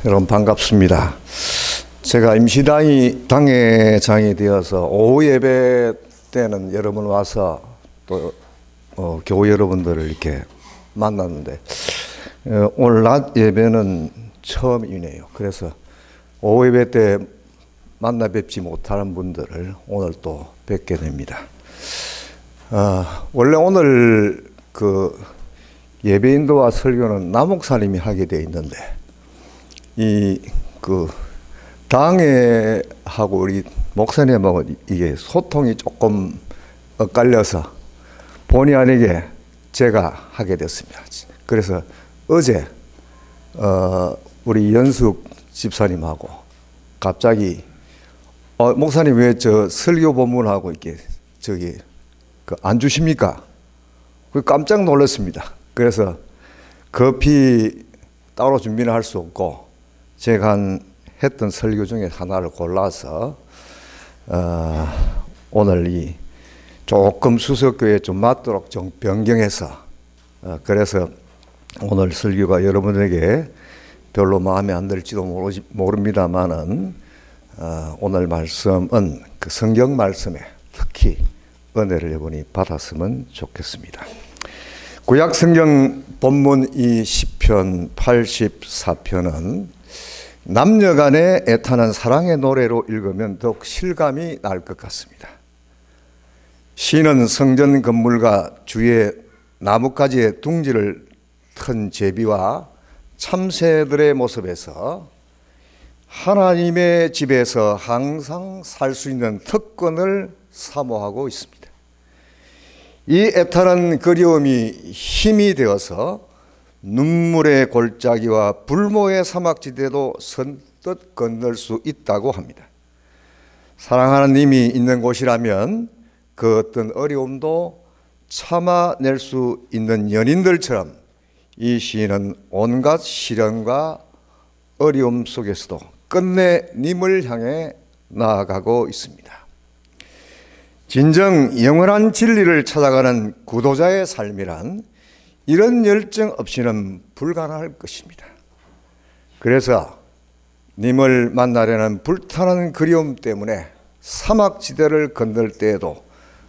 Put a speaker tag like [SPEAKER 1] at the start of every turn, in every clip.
[SPEAKER 1] 여러분 반갑습니다. 제가 임시당회장이 되어서 오후 예배 때는 여러분 와서 또 교우 여러분들을 이렇게 만났는데 오늘 낮 예배는 처음이네요. 그래서 오후 예배 때 만나 뵙지 못하는 분들을 오늘 또 뵙게 됩니다. 원래 오늘 그 예배 인도와 설교는 나 목사님이 하게 돼 있는데 당회하고 우리 목사님하고 이게 소통이 조금 엇갈려서 본의 아니게 제가 하게 됐습니다. 그래서 어제 우리 연숙 집사님하고 갑자기 목사님 왜 저 설교 본문하고 이렇게 안 주십니까? 깜짝 놀랐습니다. 그래서 급히 따로 준비는 할 수 없고 제가 했던 설교 중에 하나를 골라서 오늘 이 조금 수석교에 좀 맞도록 좀 변경해서 그래서 오늘 설교가 여러분에게 별로 마음에 안 들지도 모릅니다만은 오늘 말씀은 그 성경 말씀에 특히 은혜를 여러분이 받았으면 좋겠습니다. 구약 성경 본문 이 시편 84편은 남녀간의 애타는 사랑의 노래로 읽으면 더욱 실감이 날 것 같습니다. 시인은 성전 건물과 주위의 나뭇가지의 둥지를 튼 제비와 참새들의 모습에서 하나님의 집에서 항상 살 수 있는 특권을 사모하고 있습니다. 이 애타는 그리움이 힘이 되어서 눈물의 골짜기와 불모의 사막지대도 선뜻 건널 수 있다고 합니다. 사랑하는 님이 있는 곳이라면 그 어떤 어려움도 참아낼 수 있는 연인들처럼 이 시인은 온갖 시련과 어려움 속에서도 끝내 님을 향해 나아가고 있습니다. 진정 영원한 진리를 찾아가는 구도자의 삶이란 이런 열정 없이는 불가능할 것입니다. 그래서 님을 만나려는 불타는 그리움 때문에 사막지대를 건널 때에도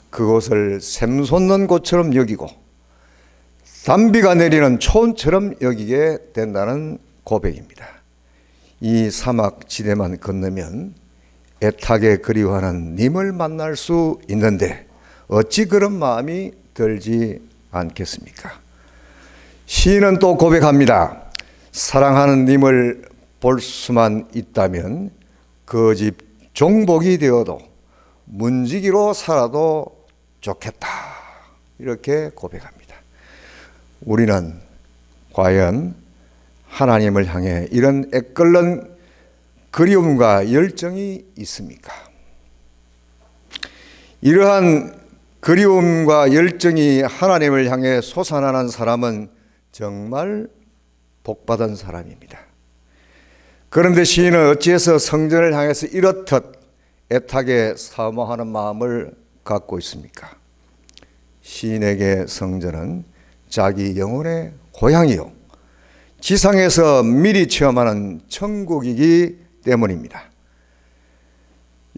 [SPEAKER 1] 그곳을 샘솟는 곳처럼 여기고 단비가 내리는 초원처럼 여기게 된다는 고백입니다. 이 사막지대만 건너면 애타게 그리워하는 님을 만날 수 있는데 어찌 그런 마음이 들지 않겠습니까? 시인은 또 고백합니다. 사랑하는 님을 볼 수만 있다면 그 집 종복이 되어도 문지기로 살아도 좋겠다. 이렇게 고백합니다. 우리는 과연 하나님을 향해 이런 애끓는 그리움과 열정이 있습니까? 이러한 그리움과 열정이 하나님을 향해 솟아나는 사람은 정말 복받은 사람입니다. 그런데 시인은 어찌해서 성전을 향해서 이렇듯 애타게 사모하는 마음을 갖고 있습니까? 시인에게 성전은 자기 영혼의 고향이요 지상에서 미리 체험하는 천국이기 때문입니다.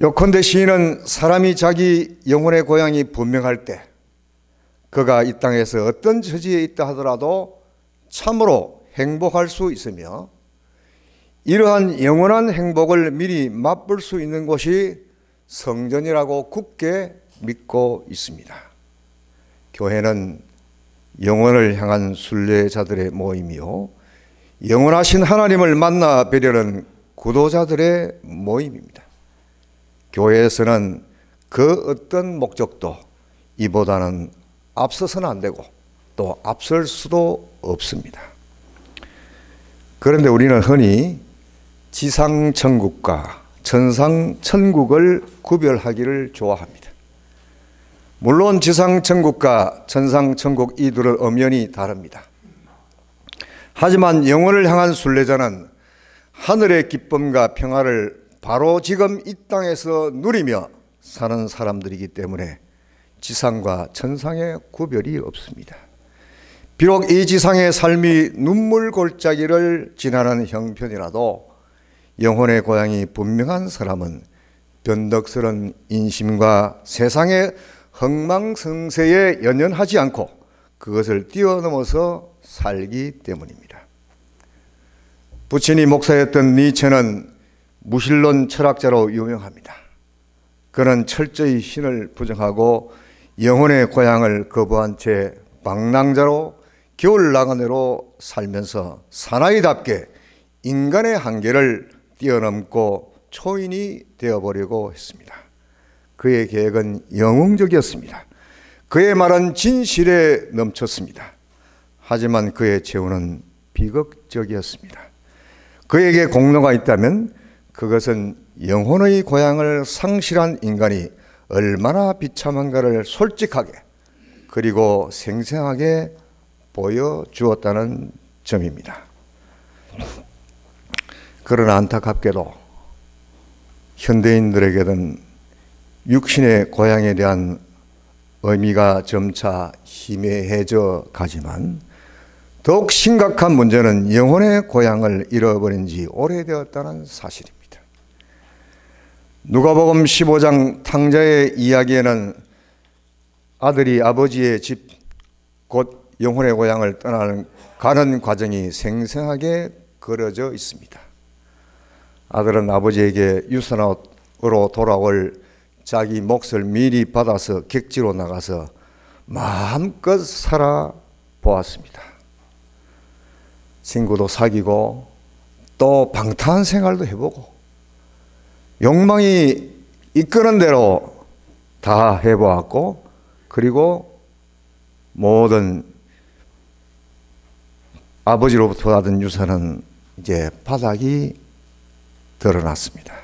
[SPEAKER 1] 요컨대 시인은 사람이 자기 영혼의 고향이 분명할 때 그가 이 땅에서 어떤 처지에 있다 하더라도 참으로 행복할 수 있으며 이러한 영원한 행복을 미리 맛볼 수 있는 곳이 성전이라고 굳게 믿고 있습니다. 교회는 영혼을 향한 순례자들의 모임이요 영원하신 하나님을 만나 뵈려는 구도자들의 모임입니다. 교회에서는 그 어떤 목적도 이보다는 앞서서는 안 되고 또 앞설 수도 없습니다. 그런데 우리는 흔히 지상천국과 천상천국을 구별하기를 좋아합니다. 물론 지상천국과 천상천국 이 둘은 엄연히 다릅니다. 하지만 영혼을 향한 순례자는 하늘의 기쁨과 평화를 바로 지금 이 땅에서 누리며 사는 사람들이기 때문에 지상과 천상의 구별이 없습니다. 비록 이 지상의 삶이 눈물 골짜기를 지나는 형편이라도 영혼의 고향이 분명한 사람은 변덕스런 인심과 세상의 흥망성쇠에 연연하지 않고 그것을 뛰어넘어서 살기 때문입니다. 부친이 목사였던 니체는 무신론 철학자로 유명합니다. 그는 철저히 신을 부정하고 영혼의 고향을 거부한 채 방랑자로 겨울 나그네로 살면서 사나이답게 인간의 한계를 뛰어넘고 초인이 되어버리고 했습니다. 그의 계획은 영웅적이었습니다. 그의 말은 진실에 넘쳤습니다. 하지만 그의 최후는 비극적이었습니다. 그에게 공로가 있다면 그것은 영혼의 고향을 상실한 인간이 얼마나 비참한가를 솔직하게 그리고 생생하게 보여주었다는 점입니다. 그러나 안타깝게도 현대인들에게는 육신의 고향에 대한 의미가 점차 희미해져 가지만 더욱 심각한 문제는 영혼의 고향을 잃어버린 지 오래되었다는 사실입니다. 누가복음 15장 탕자의 이야기에는 아들이 아버지의 집, 곧 영혼의 고향을 가는 과정이 생생하게 그려져 있습니다. 아들은 아버지에게 유산으로 돌아올 자기 몫을 미리 받아서 객지로 나가서 마음껏 살아보았습니다. 친구도 사귀고 또 방탕한 생활도 해보고 욕망이 이끄는 대로 다 해보았고 그리고 모든 아버지로부터 받은 유산은 이제 바닥이 드러났습니다.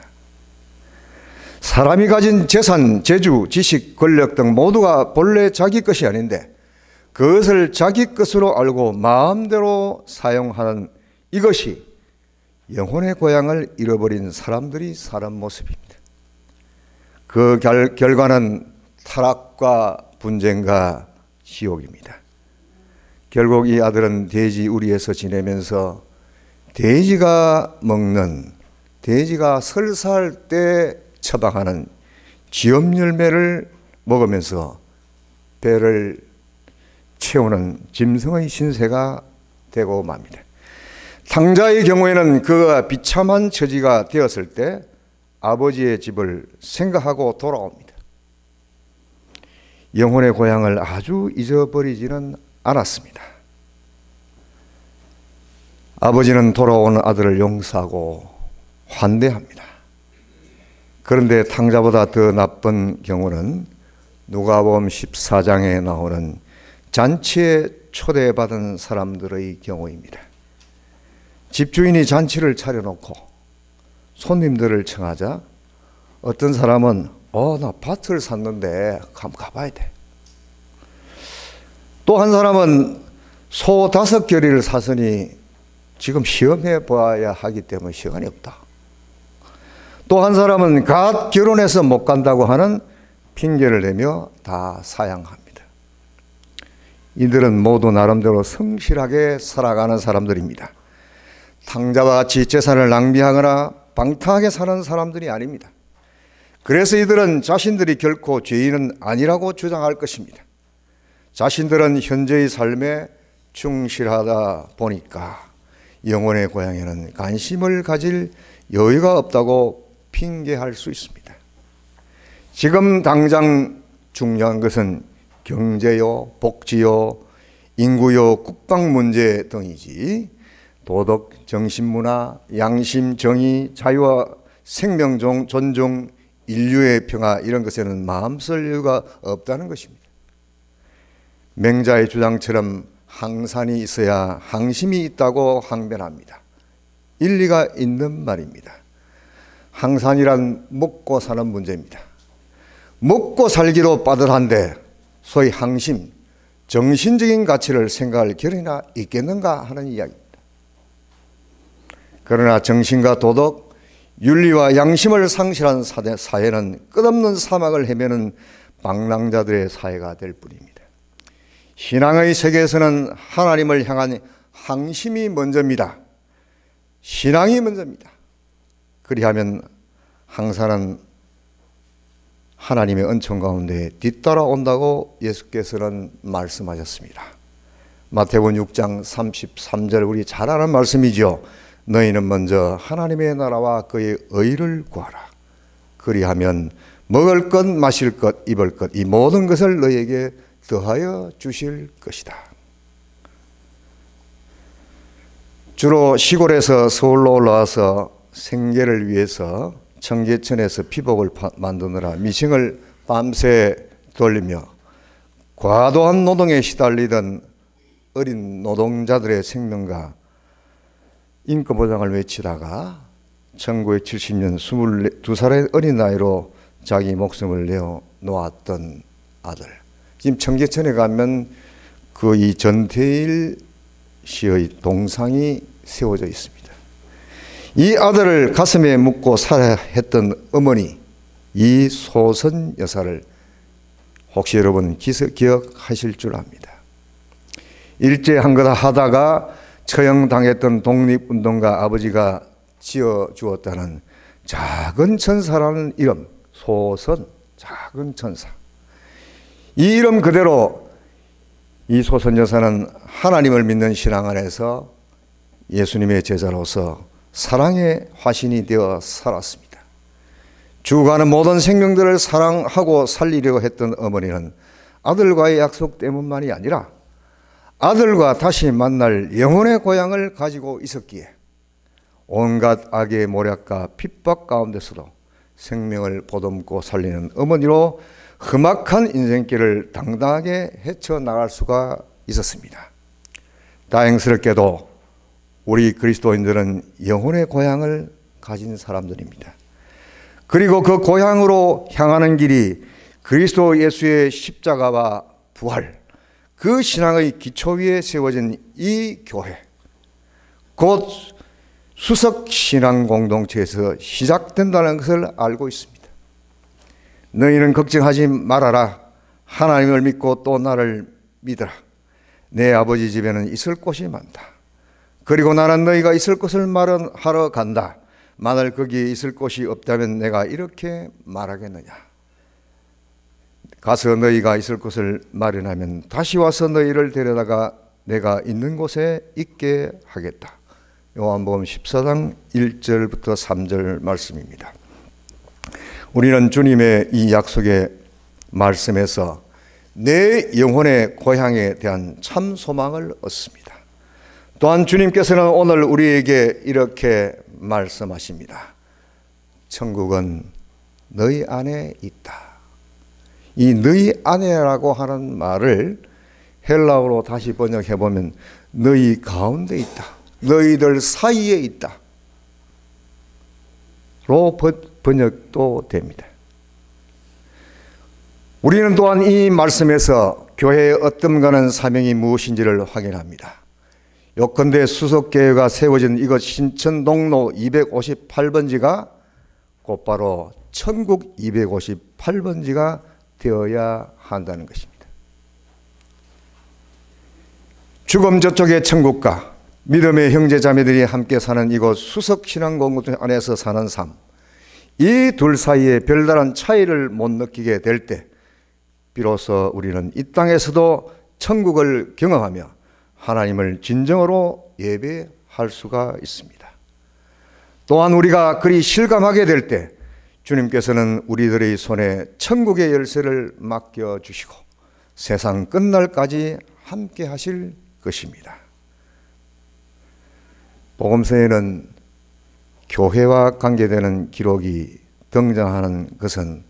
[SPEAKER 1] 사람이 가진 재산, 재주, 지식, 권력 등 모두가 본래 자기 것이 아닌데 그것을 자기 것으로 알고 마음대로 사용하는 이것이 영혼의 고향을 잃어버린 사람들이 사는 모습입니다. 그 결과는 타락과 분쟁과 지옥입니다. 결국 이 아들은 돼지 우리에서 지내면서 돼지가 먹는, 돼지가 설사할 때 처방하는 쥐엄 열매를 먹으면서 배를 채우는 짐승의 신세가 되고 맙니다. 탕자의 경우에는 그가 비참한 처지가 되었을 때 아버지의 집을 생각하고 돌아옵니다. 영혼의 고향을 아주 잊어버리지는 않았습니다. 아버지는 돌아오는 아들을 용서하고 환대합니다. 그런데 탕자보다 더 나쁜 경우는 누가복음 14장에 나오는 잔치에 초대받은 사람들의 경우입니다. 집주인이 잔치를 차려놓고 손님들을 청하자 어떤 사람은 나 밭을 샀는데 한번 가봐야 돼. 또 한 사람은 소 5겨리를 샀으니 지금 시험해 봐야 하기 때문에 시간이 없다. 또 한 사람은 갓 결혼해서 못 간다고 하는 핑계를 대며 다 사양합니다. 이들은 모두 나름대로 성실하게 살아가는 사람들입니다. 탕자와 같이 재산을 낭비하거나 방탕하게 사는 사람들이 아닙니다. 그래서 이들은 자신들이 결코 죄인은 아니라고 주장할 것입니다. 자신들은 현재의 삶에 충실하다 보니까 영혼의 고향에는 관심을 가질 여유가 없다고 핑계할 수 있습니다. 지금 당장 중요한 것은 경제요, 복지요, 인구요, 국방 문제 등이지 도덕, 정신문화, 양심, 정의, 자유와 생명 존중, 인류의 평화 이런 것에는 마음 쓸 이유가 없다는 것입니다. 맹자의 주장처럼 항산이 있어야 항심이 있다고 항변합니다. 일리가 있는 말입니다. 항산이란 먹고 사는 문제입니다. 먹고 살기로 빠듯한데 소위 항심, 정신적인 가치를 생각할 겨를이나 있겠는가 하는 이야기입니다. 그러나 정신과 도덕, 윤리와 양심을 상실한 사회는 끝없는 사막을 헤매는 방랑자들의 사회가 될 뿐입니다. 신앙의 세계에서는 하나님을 향한 항심이 먼저입니다. 신앙이 먼저입니다. 그리하면 항상은 하나님의 은총 가운데 뒤따라온다고 예수께서는 말씀하셨습니다. 마태복음 6장 33절 우리 잘 아는 말씀이죠. 너희는 먼저 하나님의 나라와 그의 의를 구하라. 그리하면 먹을 것, 마실 것, 입을 것 이 모든 것을 너희에게 더하여 주실 것이다. 주로 시골에서 서울로 올라와서 생계를 위해서 청계천에서 피복을 만드느라 미싱을 밤새 돌리며 과도한 노동에 시달리던 어린 노동자들의 생명과 인권보장을 외치다가 1970년 22살의 어린 나이로 자기 목숨을 내어 놓았던 아들. 지금 청계천에 가면 그 이 전태일 씨의 동상이 세워져 있습니다. 이 아들을 가슴에 묻고 살해했던 어머니 이소선 여사를 혹시 여러분 기억하실 줄 압니다. 일제한 거다 하다가 처형당했던 독립운동가 아버지가 지어주었다는 작은 천사라는 이름, 소선, 작은 천사. 이 이름 그대로 이 소선 여사는 하나님을 믿는 신앙 안에서 예수님의 제자로서 사랑의 화신이 되어 살았습니다. 죽어가는 모든 생명들을 사랑하고 살리려고 했던 어머니는 아들과의 약속 때문만이 아니라 아들과 다시 만날 영혼의 고향을 가지고 있었기에 온갖 악의 모략과 핍박 가운데서도 생명을 보듬고 살리는 어머니로 험악한 인생길을 당당하게 헤쳐나갈 수가 있었습니다. 다행스럽게도 우리 그리스도인들은 영혼의 고향을 가진 사람들입니다. 그리고 그 고향으로 향하는 길이 그리스도 예수의 십자가와 부활, 그 신앙의 기초 위에 세워진 이 교회, 곧 수석 신앙 공동체에서 시작된다는 것을 알고 있습니다. 너희는 걱정하지 말아라. 하나님을 믿고 또 나를 믿어라. 내 아버지 집에는 있을 곳이 많다. 그리고 나는 너희가 있을 곳을 마련하러 간다. 만일 거기에 있을 곳이 없다면 내가 이렇게 말하겠느냐. 가서 너희가 있을 곳을 마련하면 다시 와서 너희를 데려다가 내가 있는 곳에 있게 하겠다. 요한복음 14장 1절부터 3절 말씀입니다. 우리는 주님의 이 약속의 말씀에서 내 영혼의 고향에 대한 참 소망을 얻습니다. 또한 주님께서는 오늘 우리에게 이렇게 말씀하십니다. 천국은 너희 안에 있다. 이 너희 안에라고 하는 말을 헬라어로 다시 번역해 보면 너희 가운데 있다. 너희들 사이에 있다. 로 번역도 됩니다. 우리는 또한 이 말씀에서 교회의 어떤 사명이 무엇인지를 확인합니다. 요컨대 수석교회가 세워진 이것 신천동로 258번지가 곧바로 천국 258번지가 되어야 한다는 것입니다. 죽음 저쪽의 천국과 믿음의 형제 자매들이 함께 사는 이곳 수석신앙공동체 안에서 사는 삶, 이 둘 사이에 별다른 차이를 못 느끼게 될 때 비로소 우리는 이 땅에서도 천국을 경험하며 하나님을 진정으로 예배할 수가 있습니다. 또한 우리가 그리 실감하게 될 때 주님께서는 우리들의 손에 천국의 열쇠를 맡겨주시고 세상 끝날까지 함께 하실 것입니다. 복음서에는 교회와 관계되는 기록이 등장하는 것은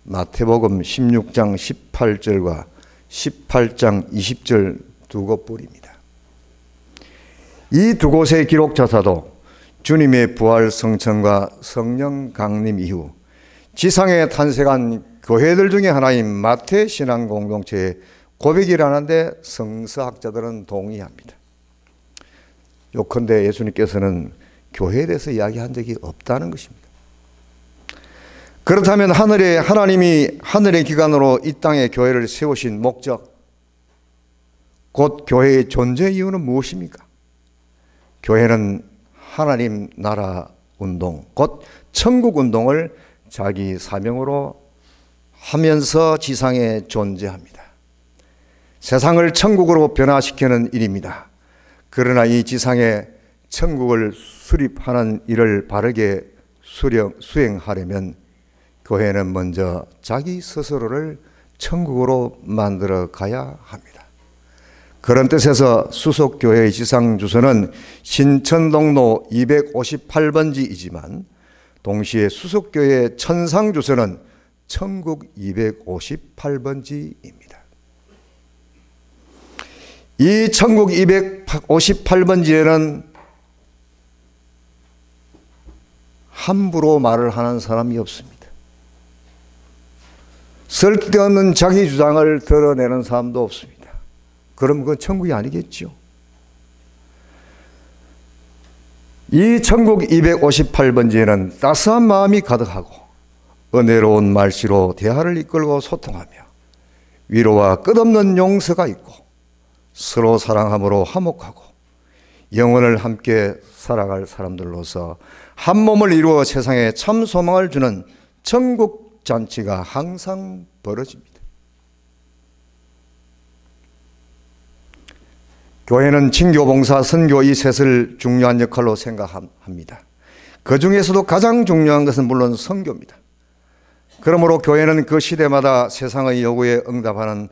[SPEAKER 1] 마태복음 16장 18절과 18장 20절 두 곳뿐입니다. 이 두 곳의 기록자사도 주님의 부활 성천과 성령 강림 이후 지상에 탄생한 교회들 중에 하나인 마태 신앙 공동체의 고백이라는데 성서학자들은 동의합니다. 요컨대 예수님께서는 교회에 대해서 이야기한 적이 없다는 것입니다. 그렇다면 하나님이 하늘의 기관으로 이 땅에 교회를 세우신 목적, 곧 교회의 존재 이유는 무엇입니까? 교회는 하나님 나라 운동, 곧 천국 운동을 자기 사명으로 하면서 지상에 존재합니다. 세상을 천국으로 변화시키는 일입니다. 그러나 이 지상에 천국을 수립하는 일을 바르게 수행하려면 교회는 먼저 자기 스스로를 천국으로 만들어 가야 합니다. 그런 뜻에서 수속교회의 지상주소는 신천동로 258번지이지만 동시에 수속교회의 천상주소는 천국 258번지입니다. 이 천국 258번지에는 함부로 말을 하는 사람이 없습니다. 쓸데없는 자기 주장을 드러내는 사람도 없습니다. 그럼 그건 천국이 아니겠죠. 이 천국 258번지에는 따스한 마음이 가득하고 은혜로운 말씨로 대화를 이끌고 소통하며 위로와 끝없는 용서가 있고 서로 사랑함으로 화목하고 영혼을 함께 살아갈 사람들로서 한 몸을 이루어 세상에 참 소망을 주는 천국 잔치가 항상 벌어집니다. 교회는 징교, 봉사, 선교 이 셋을 중요한 역할로 생각합니다. 그 중에서도 가장 중요한 것은 물론 선교입니다. 그러므로 교회는 그 시대마다 세상의 요구에 응답하는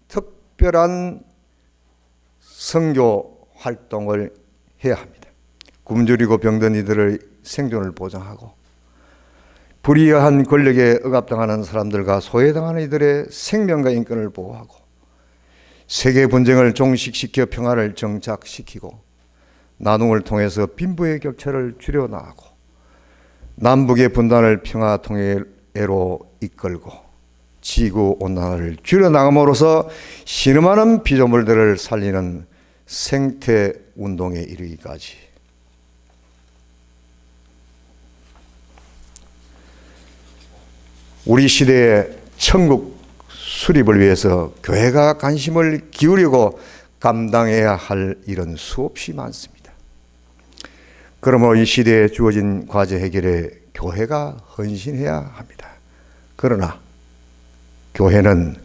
[SPEAKER 1] 특별한 선교 활동을 해야 합니다. 굶주리고 병든 이들의 생존을 보장하고 불의한 권력에 억압당하는 사람들과 소외당하는 이들의 생명과 인권을 보호하고 세계 분쟁을 종식시켜 평화를 정착시키고 나눔을 통해서 빈부의 격차를 줄여나가고 남북의 분단을 평화 통일로 이끌고 지구온난화를 줄여나감으로써 신음하는 피조물들을 살리는 생태운동에 이르기까지 우리 시대의 천국 수립을 위해서 교회가 관심을 기울이고 감당해야 할 일은 수없이 많습니다. 그러므로 이 시대에 주어진 과제 해결에 교회가 헌신해야 합니다. 그러나 교회는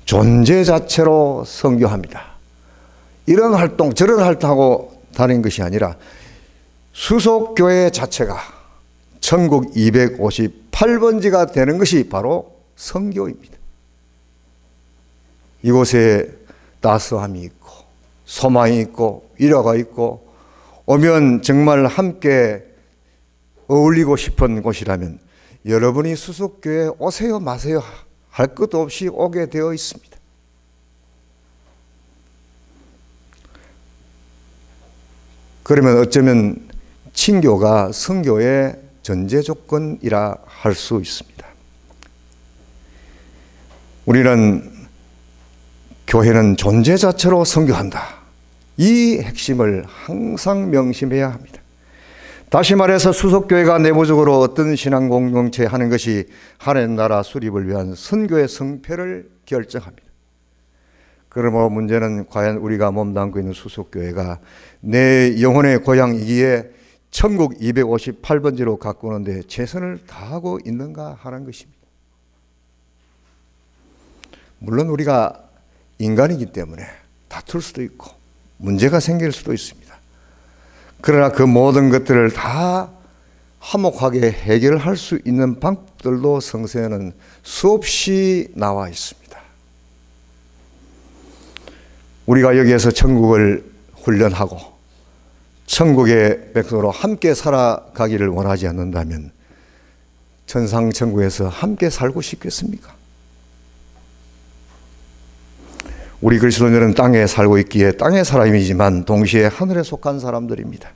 [SPEAKER 1] 존재 자체로 선교합니다. 이런 활동 저런 활동하고 다른 것이 아니라 수속교회 자체가 천국 258번지가 되는 것이 바로 선교입니다. 이곳에 따스함이 있고 소망이 있고 위로가 있고 오면 정말 함께 어울리고 싶은 곳이라면 여러분이 수속교회에 오세요 마세요 할 것도 없이 오게 되어 있습니다. 그러면 어쩌면 친교가 선교의 전제 조건이라 할 수 있습니다. 우리는 교회는 존재 자체로 선교한다. 이 핵심을 항상 명심해야 합니다. 다시 말해서 수속교회가 내부적으로 어떤 신앙 공동체 하는 것이 하나님 나라 수립을 위한 선교의 성패를 결정합니다. 그러므로 문제는 과연 우리가 몸담고 있는 수속교회가 내 영혼의 고향이기에 천국 258번지로 가꾸는데 최선을 다하고 있는가 하는 것입니다. 물론 우리가 인간이기 때문에 다툴 수도 있고 문제가 생길 수도 있습니다. 그러나 그 모든 것들을 다 화목하게 해결할 수 있는 방법들도 성서에는 수없이 나와 있습니다. 우리가 여기에서 천국을 훈련하고 천국의 백성으로 함께 살아가기를 원하지 않는다면 천상천국에서 함께 살고 싶겠습니까? 우리 그리스도인들은 땅에 살고 있기에 땅의 사람이지만 동시에 하늘에 속한 사람들입니다.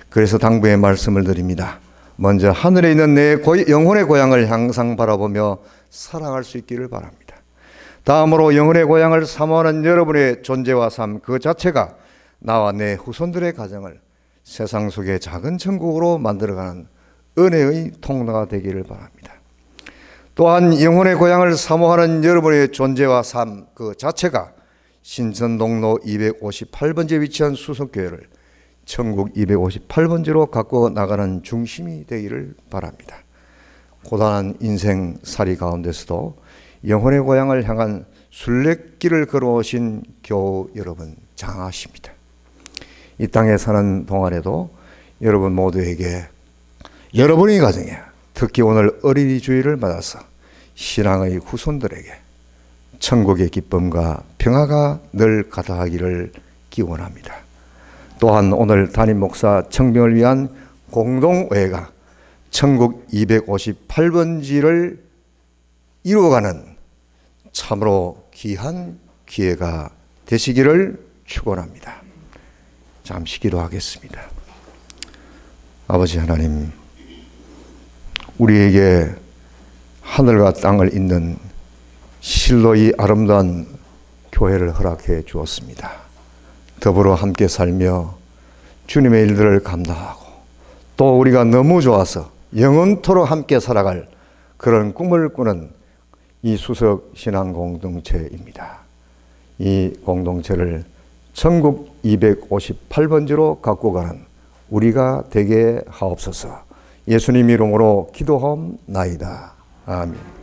[SPEAKER 1] 그래서 당부의 말씀을 드립니다. 먼저 하늘에 있는 내 영혼의 고향을 항상 바라보며 살아갈 수 있기를 바랍니다. 다음으로 영혼의 고향을 사모하는 여러분의 존재와 삶 그 자체가 나와 내 후손들의 가정을 세상 속의 작은 천국으로 만들어가는 은혜의 통로가 되기를 바랍니다. 또한 영혼의 고향을 사모하는 여러분의 존재와 삶 그 자체가 신천동로 258번지에 위치한 수석교회를 천국 258번지로 갖고 나가는 중심이 되기를 바랍니다. 고단한 인생살이 가운데서도 영혼의 고향을 향한 순례길을 걸어오신 교우 여러분 장하십니다. 이 땅에 사는 동안에도 여러분 모두에게, 여러분의 가정에, 특히 오늘 어린이 주일을 맞아서 신앙의 후손들에게 천국의 기쁨과 평화가 늘 가득하기를 기원합니다. 또한 오늘 담임 목사 청빙을 위한 공동회가 천국 258번지를 이루어가는 참으로 귀한 기회가 되시기를 축원합니다. 잠시 기도하겠습니다. 아버지 하나님, 우리에게 하늘과 땅을 잇는 실로의 아름다운 교회를 허락해 주었습니다. 더불어 함께 살며 주님의 일들을 감당하고 또 우리가 너무 좋아서 영원토록 함께 살아갈 그런 꿈을 꾸는 이 수석 신앙 공동체입니다. 이 공동체를 천국 258번지로 갖고 가는 우리가 되게 하옵소서. 예수님 이름으로 기도하옵나이다. 아멘.